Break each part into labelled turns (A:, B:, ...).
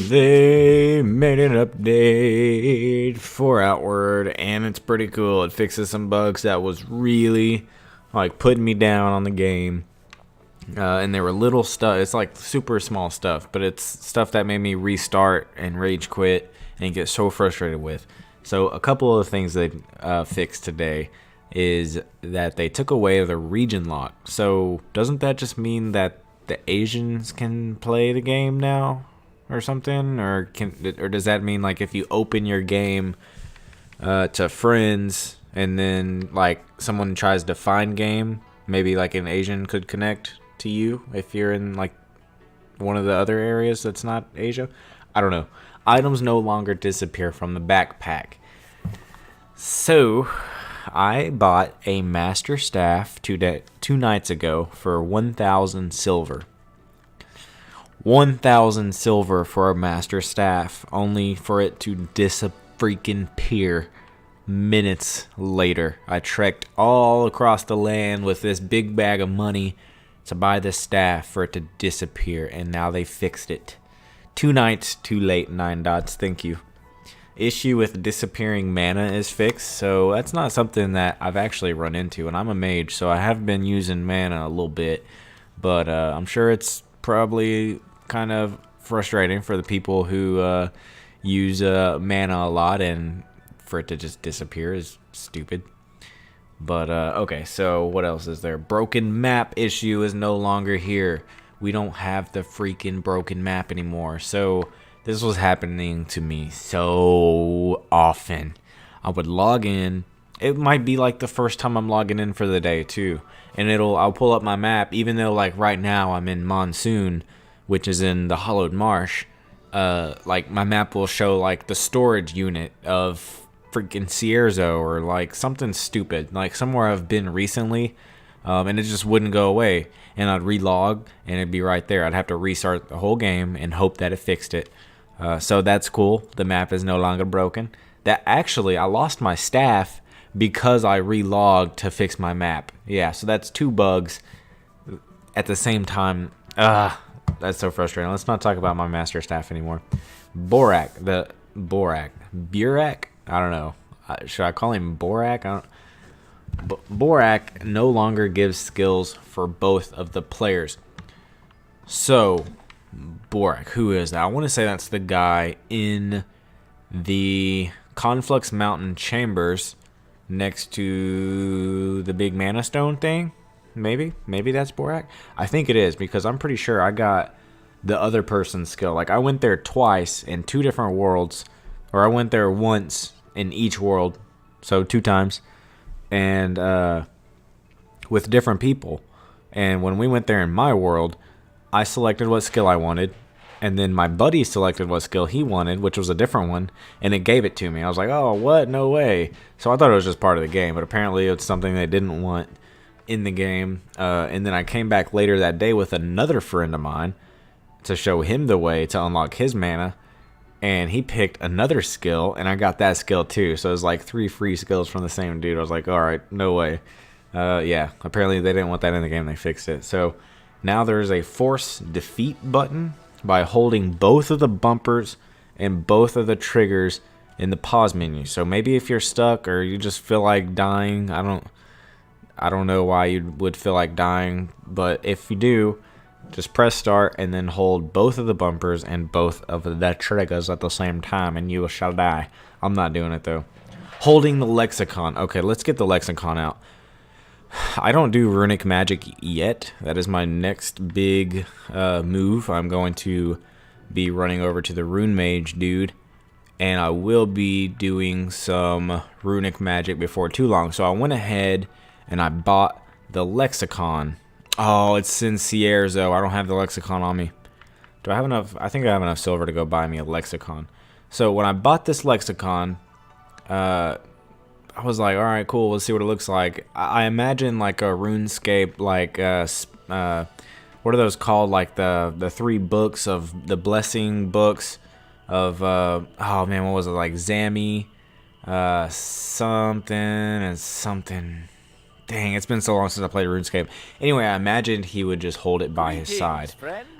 A: They made an update for Outward, and it's pretty cool. It fixes some bugs that was really like putting me down on the game. And they were little stuff. It's like super small stuff, but it's stuff that made me restart and rage quit and get so frustrated with. So a couple of things they fixed today is that they took away the region lock. So doesn't that just mean that the Asians can play the game now? Or something, or does that mean like if you open your game to friends and then like someone tries to find game, maybe like an Asian could connect to you if you're in like one of the other areas that's not Asia? I don't know. Items no longer disappear from the backpack. So I bought a master staff two nights ago for 1,000 silver. 1,000 silver for a master staff, only for it to disappear minutes later. I trekked all across the land with this big bag of money to buy this staff for it to disappear, and now they fixed it. 2 nights too late, 9 dots, thank you. Issue with disappearing mana is fixed, so that's not something that I've actually run into, and I'm a mage, so I have been using mana a little bit, but I'm sure it's probably kind of frustrating for the people who use mana a lot, and for it to just disappear is stupid. But okay, so what else is there? Broken map issue is no longer here. We don't have the freaking broken map anymore. So this was happening to me so often. I would log in. It might be like the first time I'm logging in for the day too, and I'll pull up my map, even though like right now I'm in Monsoon, which is in the Hollowed Marsh. Like my map will show like the storage unit of freaking Cierzo or like something stupid, like somewhere I've been recently, and it just wouldn't go away. And I'd relog and it'd be right there. I'd have to restart the whole game and hope that it fixed it. So that's cool. The map is no longer broken. That actually, I lost my staff because I relogged to fix my map. Yeah, so that's 2 bugs at the same time. That's so frustrating. Let's not talk about my master staff anymore. Burak. I don't know. Should I call him Borak? Borak no longer gives skills for both of the players. So, Borak, who is that? I want to say that's the guy in the Conflux Mountain Chambers next to the big mana stone thing. Maybe that's Borak. I think it is, because I'm pretty sure I got the other person's skill. Like I went there twice in 2 different worlds, or I went there once in each world, so 2 times, and with different people. And when we went there in my world, I selected what skill I wanted, and then my buddy selected what skill he wanted, which was a different one, and it gave it to me. I was like, oh, what? No way. So I thought it was just part of the game, but apparently it's something they didn't want in the game. And then I came back later that day with another friend of mine to show him the way to unlock his mana, and he picked another skill, and I got that skill too. So it was like 3 free skills from the same dude. I was like, all right, no way. Yeah, apparently they didn't want that in the game. They fixed it. So now there's a force defeat button by holding both of the bumpers and both of the triggers in the pause menu. So maybe if you're stuck or you just feel like dying, I don't know why you would feel like dying, but if you do, just press start and then hold both of the bumpers and both of the triggers at the same time and you shall die. I'm not doing it though. Holding the lexicon. Okay, let's get the lexicon out. I don't do runic magic yet. That is my next big move. I'm going to be running over to the rune mage dude, and I will be doing some runic magic before too long. So I went ahead and I bought the lexicon. Oh, it's in Cierzo. I don't have the lexicon on me. Do I have enough? I think I have enough silver to go buy me a lexicon. So when I bought this lexicon, I was like, all right, cool. Let's see what it looks like. I imagine like a RuneScape, like what are those called? Like the 3 books of the blessing books of oh man, what was it, like Zami, something and something. Dang, it's been so long since I played RuneScape. Anyway, I imagined he would just hold it by his side,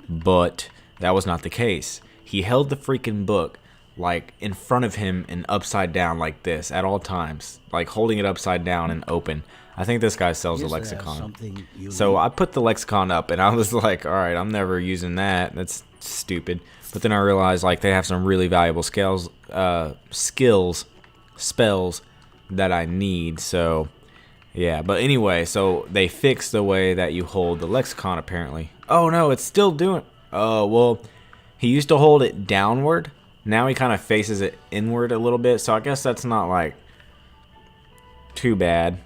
A: but that was not the case. He held the freaking book like in front of him and upside down like this at all times, like holding it upside down and open. I think this guy sells a lexicon. So I put the lexicon up and I was like, all right, I'm never using that. That's stupid. But then I realized like they have some really valuable skills spells that I need. So yeah, but anyway, so they fixed the way that you hold the lexicon apparently. Oh no, it's still doing. Oh, well, he used to hold it downward. Now he kind of faces it inward a little bit. So I guess that's not like too bad.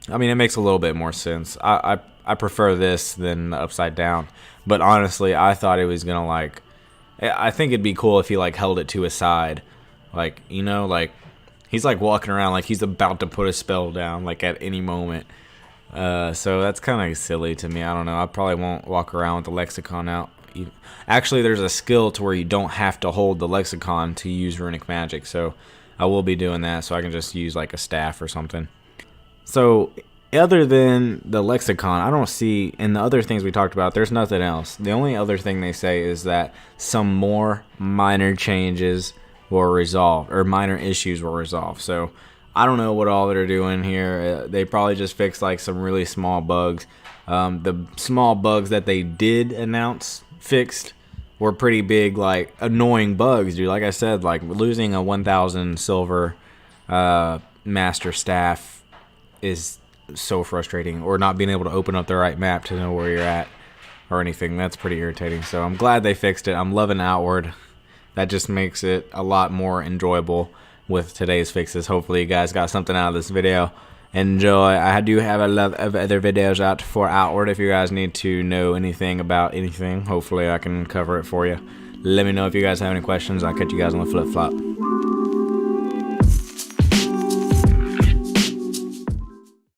A: I mean, it makes a little bit more sense. I prefer this than the upside down. But honestly, I thought it was gonna like. I think it'd be cool if he like held it to his side, like, you know, like he's like walking around like he's about to put a spell down like at any moment. So that's kind of silly to me. I don't know. I probably won't walk around with the lexicon out. Actually, there's a skill to where you don't have to hold the lexicon to use runic magic, so I will be doing that. So I can just use like a staff or something. So other than the lexicon, I don't see, in the other things we talked about, there's nothing else. The only other thing they say is that some more minor changes were resolved, or minor issues were resolved. So I don't know what all they're doing here. They probably just fixed like some really small bugs. The small bugs that they did announce fixed were pretty big, like annoying bugs, dude. Like I said, like losing a 1,000 silver master staff is so frustrating, or not being able to open up the right map to know where you're at or anything. That's pretty irritating. So I'm glad they fixed it. I'm loving Outward. That just makes it a lot more enjoyable with today's fixes. Hopefully you guys got something out of this video. Enjoy. I do have a lot of other videos out for Outward if you guys need to know anything about anything. Hopefully I can cover it for you. Let me know if you guys have any questions. I'll catch you guys on the flip flop.